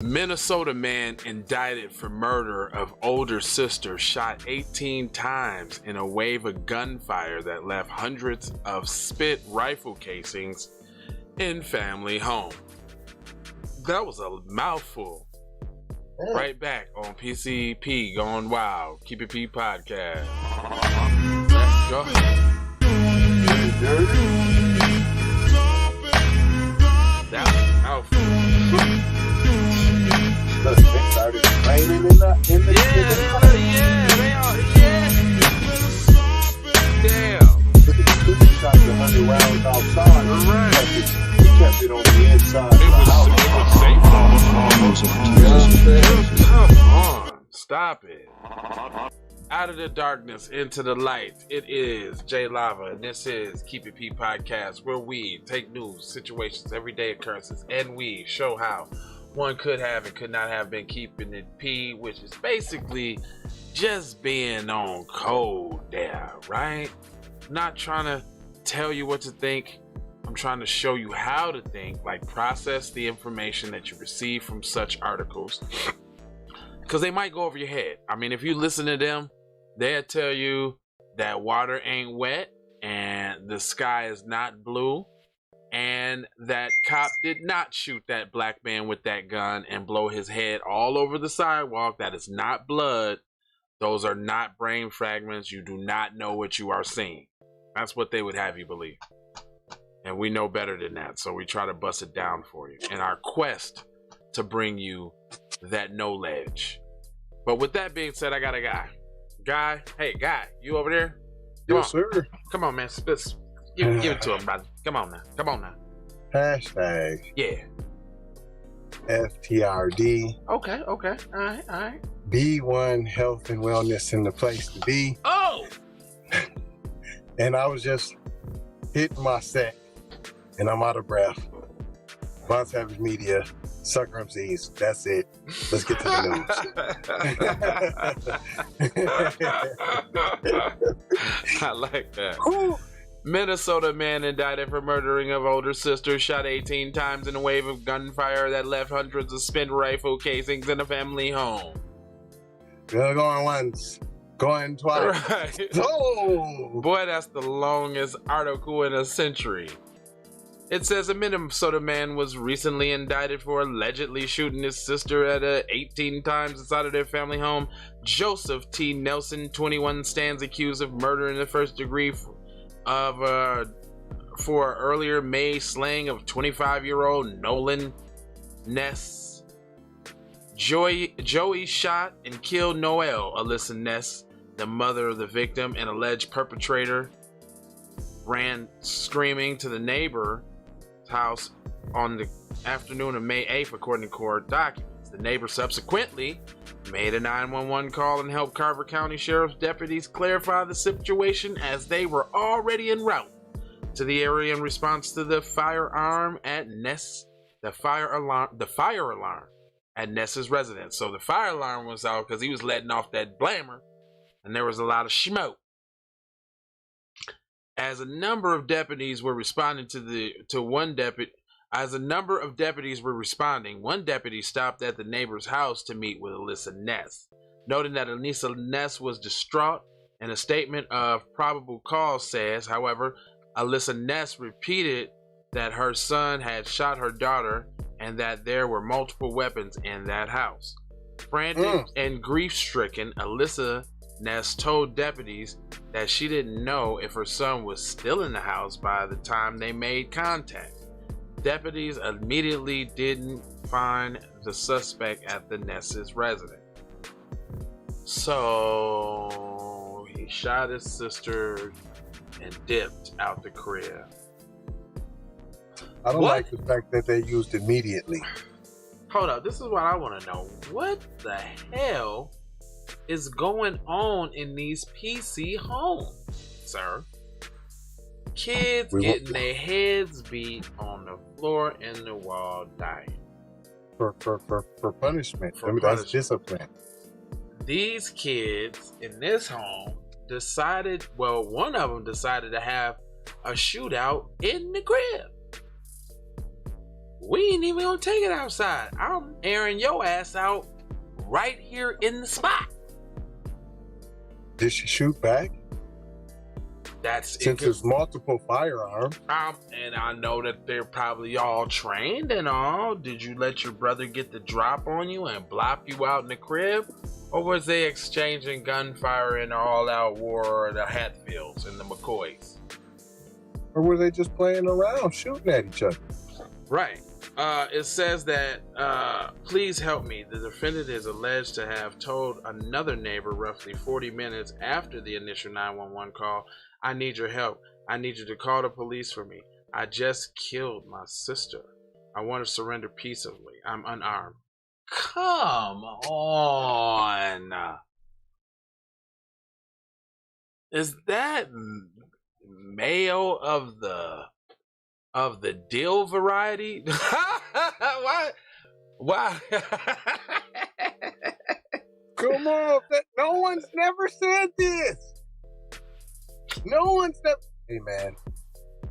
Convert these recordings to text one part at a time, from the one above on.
Minnesota man indicted for murder of older sister shot 18 times in a wave of gunfire that left hundreds of spent rifle casings in family home. That was a mouthful. Yeah. Right back on PCP Going Wild. Keep It P podcast. Let's go. That was a mouthful. Look, they started raining in the they are. Damn. He shot the 100 rounds outside. Right. He kept it on the inside. It was safe. Come on. Stop it. Out of the darkness into the light. It is J Lava, and this is Keep It P podcast, where we take news, situations, everyday occurrences, and we show how one could have and could not have been keeping it P, which is basically just being on code there, right? Not trying to tell you what to think. I'm trying to show you how to think, like process the information that you receive from such articles, because they might go over your head. I mean, if you listen to them, they'll tell you that water ain't wet and the sky is not blue, and that cop did not shoot that black man with that gun and blow his head all over the sidewalk. That is not blood. Those are not brain fragments. You do not know what you are seeing. That's what they would have you believe. And we know better than that, so we try to bust it down for you in our quest to bring you that knowledge. But with that being said, I got a guy. Hey, guy, you over there? Yes, sir. Come on, man. Give it to him, brother. Come on now. Hashtag. Yeah. FTRD. Okay. All right. B1 health and wellness in the place to be. Oh! And I was just hitting my set, and I'm out of breath. Von Savage Media, Sucker MCs. That's it. Let's get to the news. I like that. Woo. Minnesota man indicted for murdering of older sister shot 18 times in a wave of gunfire that left hundreds of spent rifle casings in a family home. Going once, going twice. Right. Oh! Boy, that's the longest article in a century. It says a Minnesota man was recently indicted for allegedly shooting his sister at 18 times inside of their family home. Joseph T. Nelson, 21, stands accused of murder in the first degree for earlier May slaying of 25-year-old Nolan Ness. Joey shot and killed Noelle Alyssa Ness, the mother of the victim, and alleged perpetrator ran screaming to the neighbor's house on the afternoon of May 8th, according to court documents. The neighbor subsequently made a 911 call and helped Carver County Sheriff's deputies clarify the situation, as they were already en route to the area in response to the fire alarm at Ness's residence. So the fire alarm was out because he was letting off that blammer, and there was a lot of smoke. As a number of deputies were responding one deputy stopped at the neighbor's house to meet with Alyssa Ness, noting that Alyssa Ness was distraught, and a statement of probable cause says, however, Alyssa Ness repeated that her son had shot her daughter and that there were multiple weapons in that house. Frantic and grief-stricken, Alyssa Ness told deputies that she didn't know if her son was still in the house by the time they made contact. Deputies immediately didn't find the suspect at the Ness's residence. So he shot his sister and dipped out the crib. I don't like the fact that they used immediately. Hold up, this is what I want to know. What the hell is going on in these PC homes, sir? Kids getting their heads beat on the floor and the wall, dying. For punishment. That's discipline. These kids in this home decided, one of them decided to have a shootout in the crib. we ain't even gonna take it outside. I'm airing your ass out right here in the spot. Did she shoot back? Since there's multiple firearms. And I know that they're probably all trained and all. Did you let your brother get the drop on you and blop you out in the crib? Or was they exchanging gunfire in the all-out war, the Hatfields and the McCoys? Or were they just playing around, shooting at each other? Right. It says that, please help me. The defendant is alleged to have told another neighbor roughly 40 minutes after the initial 911 call, I need your help. I need you to call the police for me. I just killed my sister. I want to surrender peaceably. I'm unarmed. Come on. Is that mayo of the dill variety? Why? Come on, no one's never said this. No one's never. Hey man,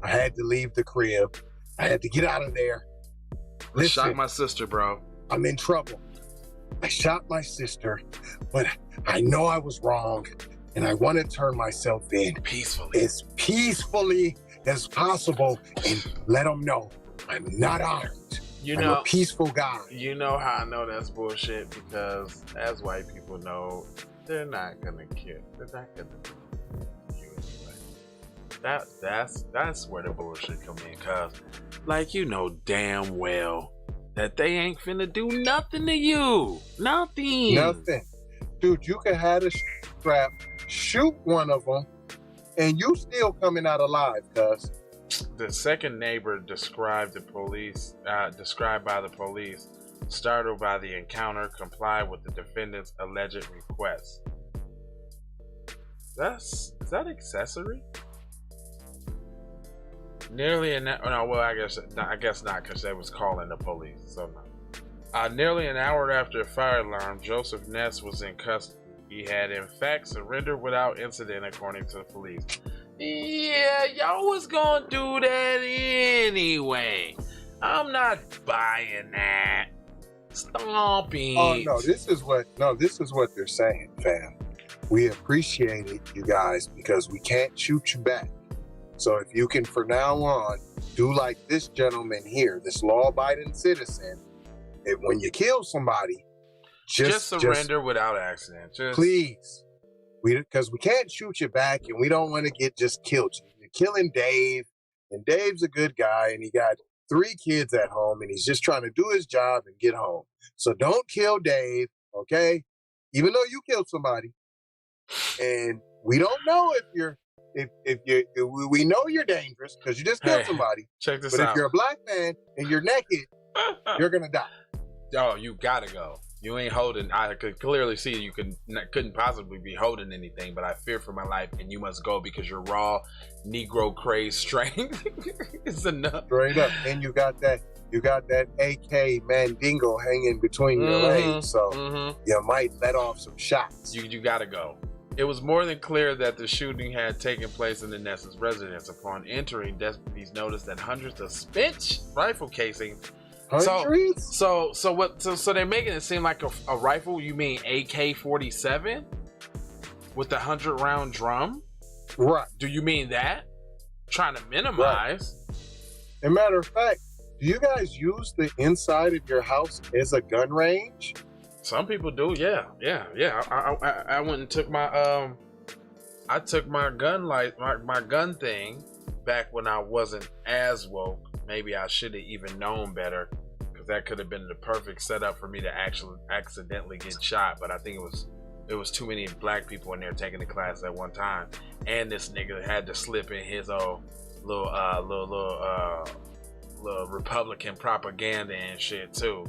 I had to leave the crib. I had to get out of there. Listen, shot my sister, bro. I'm in trouble. I shot my sister, but I know I was wrong, and I want to turn myself in peacefully, as peacefully as possible, and let them know I'm not armed. I'm a peaceful guy. You know how I know that's bullshit? Because as white people know, they're not gonna kill. They're not gonna do you anyway. That's where the bullshit come in. Cause like you know damn well that they ain't finna do nothing to you. Nothing. Dude, you can have a strap, shoot one of them, and you still coming out alive, cuz. The second neighbor described by the police, startled by the encounter, complied with the defendant's alleged request. Is that accessory? Nearly an hour. No, well, I guess not, because they was calling the police. So no. Nearly an hour after a fire alarm, Joseph Ness was in custody. He had in fact surrendered without incident, according to the police. Yeah, y'all was gonna do that anyway. I'm not buying that. Stomping. Oh no, this is what they're saying, fam. We appreciate it, you guys, because we can't shoot you back. So if you can, from now on, do like this gentleman here, this law-abiding citizen, when you kill somebody, just surrender without accident. Please. Because we can't shoot you back, and we don't want to get just killed. You're killing Dave, and Dave's a good guy, and he got 3 kids at home, and he's just trying to do his job and get home. So don't kill Dave, okay? Even though you killed somebody, and we don't know we know you're dangerous because you just killed somebody. Check this out. But if you're a black man and you're naked, you're gonna die. Oh, you gotta go. You ain't holding. I could clearly see you couldn't possibly be holding anything, but I fear for my life, and you must go because your raw Negro crazed strength is enough. Straight up, and you got that AK Mandingo hanging between your legs, so you might let off some shots. You gotta go. It was more than clear that the shooting had taken place in the Ness's residence. Upon entering, deputies noticed that hundreds of spent rifle casings. Hundreds? So they're making it seem like a rifle. You mean AK-47 with the 100-round drum? Right. Do you mean that? Trying to minimize. Right. As a matter of fact, do you guys use the inside of your house as a gun range? Some people do, yeah. I went and took my I took my gun thing back when I wasn't as woke. Maybe I should have even known better, because that could have been the perfect setup for me to actually accidentally get shot. But I think it was too many black people in there taking the class at one time, and this nigga had to slip in his old little Republican propaganda and shit too.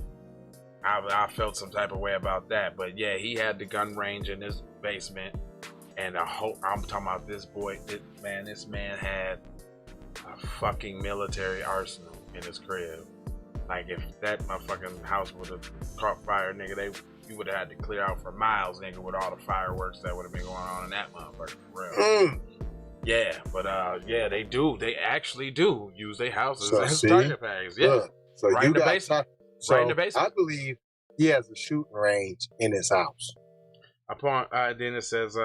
I felt some type of way about that, but yeah, he had the gun range in his basement, and I'm talking about this boy. This man had a fucking military arsenal in his crib. Like, if that motherfucking house would have caught fire, nigga, you would have had to clear out for miles, nigga, with all the fireworks that would have been going on in that motherfucker, for real. Yeah, but yeah, they actually do use their houses as target packs. Yeah. So Right you in the got basement. so Right in the basement. I believe he has a shooting range in his house. Upon then it says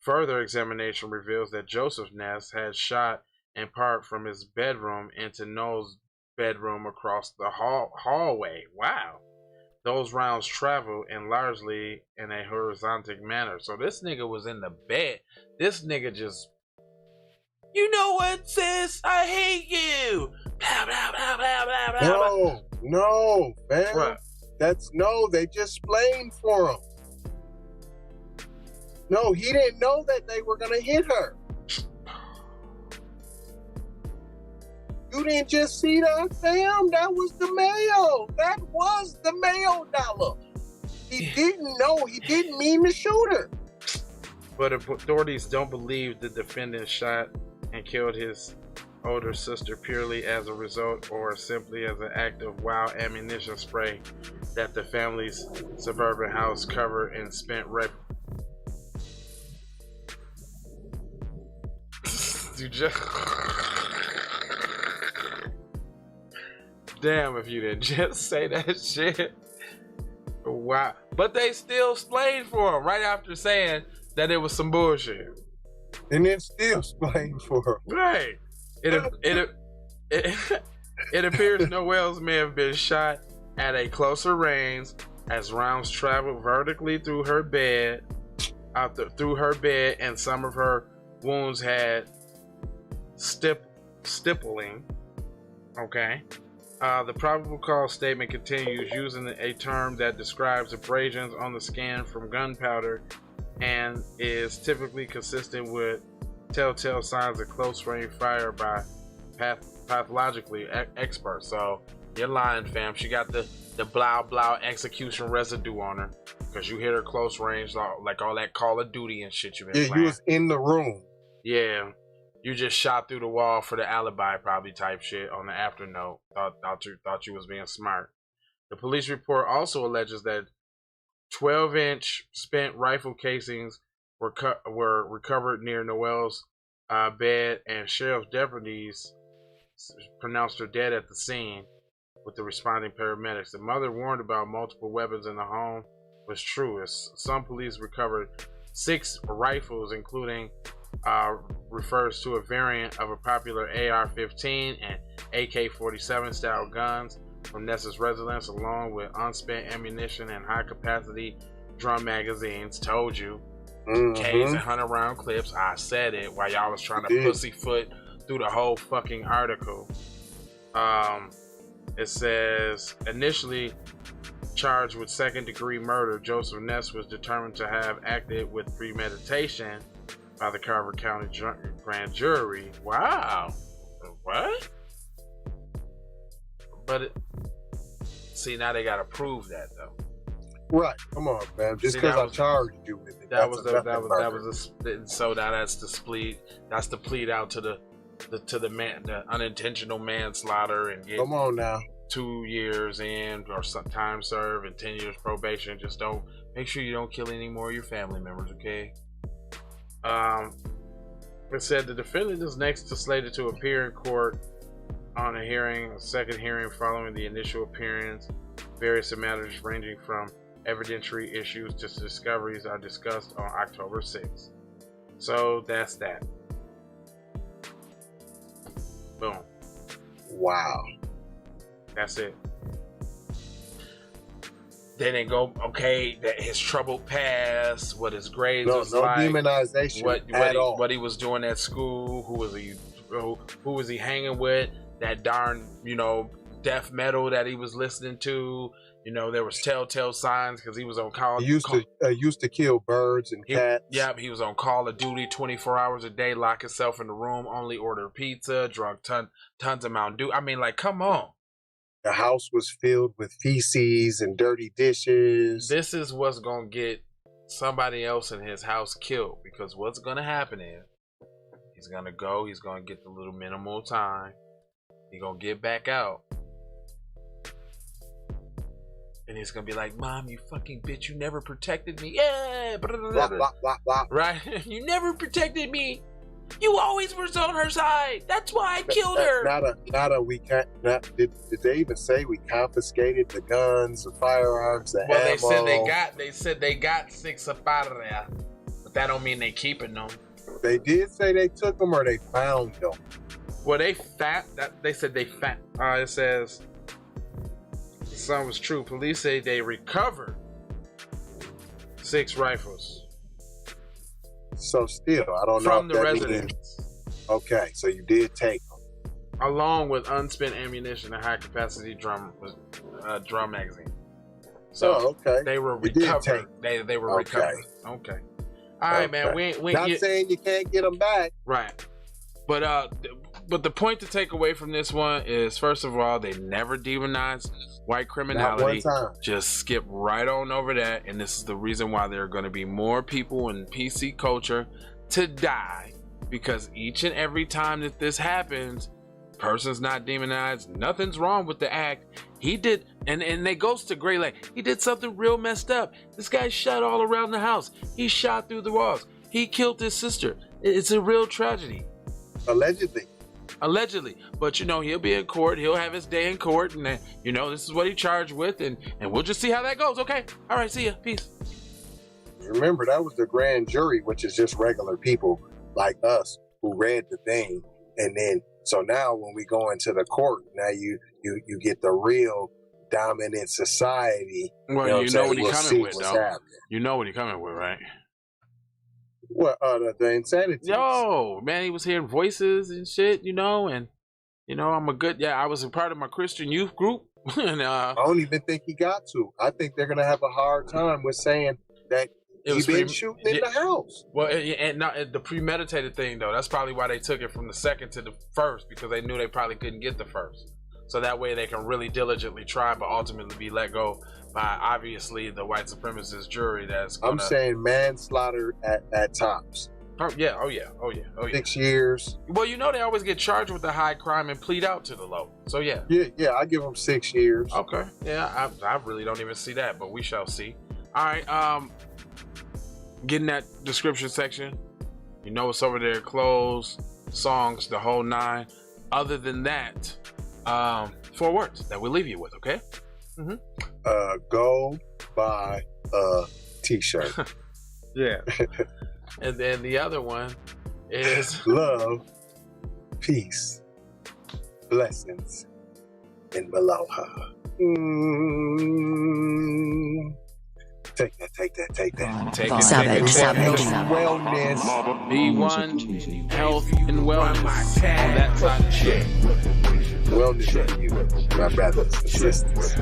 further examination reveals that Joseph Ness had shot in part from his bedroom into Noel's bedroom across the hallway. Wow. Those rounds traveled and largely in a horizontal manner. So this nigga was in the bed. This nigga just, you know what, sis? I hate you. Blah, blah, blah, blah, blah, blah. No, man. What? They just blamed for him. No, he didn't know that they were gonna hit her. You didn't just see that, fam? That was the mail. That was the mail dollar. He didn't know. He didn't mean to shoot her. But authorities don't believe the defendant shot and killed his older sister purely as a result or simply as an act of wild ammunition spray that the family's suburban house covered in spent You just damn if you didn't just say that shit. Wow. But they still explained for him right after saying that it was some bullshit. And then still explained for him. Right. It appears Noel's may have been shot at a closer range as rounds traveled vertically through her bed, and some of her wounds had stippling. Okay. The probable cause statement continues using a term that describes abrasions on the skin from gunpowder and is typically consistent with telltale signs of close-range fire by pathologically experts. So you're lying, fam. She got the blah execution residue on her because you hit her close range, like all that Call of Duty and shit you've been playing. You was in the room. Yeah. You just shot through the wall for the alibi, probably type shit on the afternote. Thought you was being smart. The police report also alleges that 12-inch spent rifle casings were recovered near Noel's bed, and sheriff's deputies pronounced her dead at the scene with the responding paramedics. The mother warned about multiple weapons in the home was true, as some police recovered 6 rifles, including refers to a variant of a popular AR-15 and AK-47 style guns from Ness's residence, along with unspent ammunition and high-capacity drum magazines. Told you. K's and 100-round clips. I said it while y'all was trying to pussyfoot through the whole fucking article. It says, initially charged with second-degree murder, Joseph Ness was determined to have acted with premeditation by the Carver County grand jury. Wow. What? But see, now they gotta prove that though. Right. Come on, man. Just because I charged you with it. So now that's the split. That's the plead out to the unintentional manslaughter and get. Come on now. 2 years in or some time served and 10 years probation. Just don't make sure you don't kill any more of your family members, okay? It said the defendant is next slated to appear in court on a second hearing following the initial appearance. Various matters ranging from evidentiary issues to discoveries are discussed on October 6th. So that's that. Boom. Wow. That's it. They didn't go, okay, that his troubled past, what his grades was like. No demonization at all. What he was doing at school, who was he hanging with, that darn, death metal that he was listening to. There was telltale signs because he was on call. He used to kill birds and cats. Yep, he was on Call of Duty 24 hours a day, lock himself in the room, only order pizza, drunk tons of Mountain Dew. I mean, like, come on. The house was filled with feces and dirty dishes. This is what's going to get somebody else in his house killed, because what's going to happen is he's going to go, he's going to get the little minimal time, he's going to get back out, and he's going to be like, Mom, you fucking bitch, you never protected me. Yeah, blah, blah, blah, blah, blah. Right? You never protected me. You always were on her side. That's why I killed her. Did they even say we confiscated the guns, the firearms, the ammo? They said they got 6 up out of there, but that don't mean they keeping them. They did say they took them or they found them. Well, they said they found. It says some was true. Police say they recovered 6 rifles. So still, I don't know from the residents. Okay, so you did take them, along with unspent ammunition and high capacity drum magazine. So okay, they were recovered. They were recovered. Okay. All right, man. We not saying you can't get them back. Right. But the point to take away from this one is, first of all, they never demonized white criminality. Not one time. Just skip right on over that. And this is the reason why there are going to be more people in PC culture to die, because each and every time that this happens, person's not demonized. Nothing's wrong with the act. He did, and they goes to Gray Lake. He did something real messed up. This guy shot all around the house. He shot through the walls. He killed his sister. It's a real tragedy. Allegedly, but he'll be in court. He'll have his day in court, and this is what he charged with, and we'll just see how that goes. Okay, all right, see ya, peace. Remember, that was the grand jury, which is just regular people like us who read the thing, and then so now when we go into the court, now you get the real dominant society. Well, you know what he's coming with, though. You know what he's coming with, right? What, the insanity? Yo, man, he was hearing voices and shit, and I was a part of my Christian youth group. And I don't even think he got to. I think they're gonna have a hard time with saying that he's been shooting in the house. Well, and not the premeditated thing, though. That's probably why they took it from the second to the first, because they knew they probably couldn't get the first. So that way they can really diligently try, but ultimately be let go by obviously the white supremacist jury. I'm saying manslaughter at tops. Oh yeah. 6 years. Well, they always get charged with the high crime and plead out to the low. So yeah. Yeah, I give them 6 years. Okay. Yeah, I really don't even see that, but we shall see. All right. Get in that description section. It's over there. Clothes, songs, the whole 9. Other than that, 4 words that we'll leave you with. Okay. Mm-hmm. Go buy a t-shirt. Yeah. And then the other one is love, peace, blessings, and aloha. Take that. Take it. Savage. Wellness. B1, health and wellness. On that side of shit. Wellness to you, my brothers and sisters.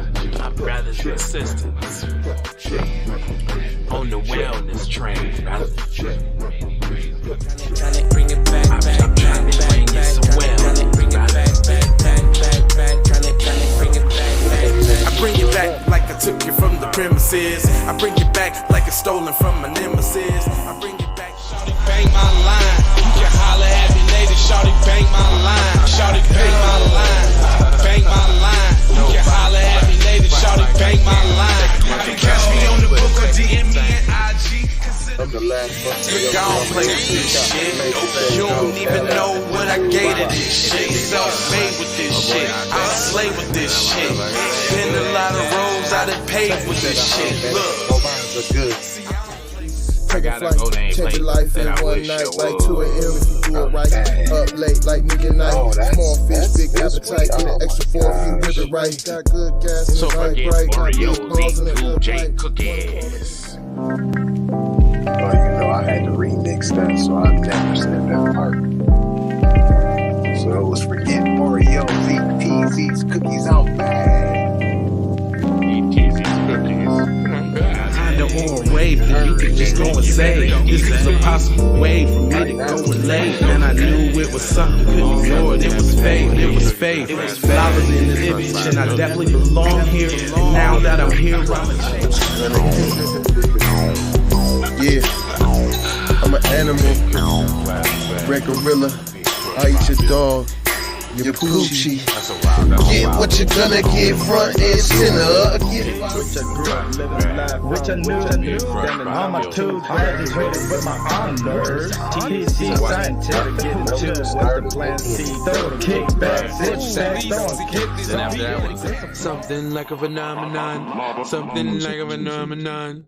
On the wellness train, brother. Tryna bring it back. I'm trying to bring you some wellness, I bring it back like I took you from the premises. I bring it back like it's stolen from my nemesis. I bring it back. Shawty bang my line. You can holler at me later. Shawty bang my line. Shawty bang my line. Bang my line. You can holler at me later. Shawty bang my line. You can catch me on the book or DM me at IG. I'm the last one. Look, I don't play with this shit. You don't even know what I gave to this shit. Self-made with this shit. I slay with this shit. Been a lot of roads I done paved with this shit. Look. I gotta go there and check your life in one night, like 2 a.m. if you do it right. Up late, like midnight. Small fish, big appetite. Get an extra 4 if you whip it right. Got good gas in the right. Got big balls in the J cookies. I had to remix that, so I've never said that part. So it was forget Oreos, eat Peasies, cookies out bad. Eat Peasies, cookies. On wave that you could just go and say this is a possible way for me to go and lay. And I knew it was something, couldn't ignore it. It was faith, it was faith. It was flowers in this bitch, and I definitely belong here. And now that I'm here, I'm I'm an animal, red gorilla. I eat your dog. your Poochie. That's a wild. Get what you're gonna get, front and center. Which I knew. Standing on my toes, graduated with my honors. TC scientific, getting to what's the plan C. Throw the kickback, sit back, throwing kicks. Something like a phenomenon. Something like a phenomenon.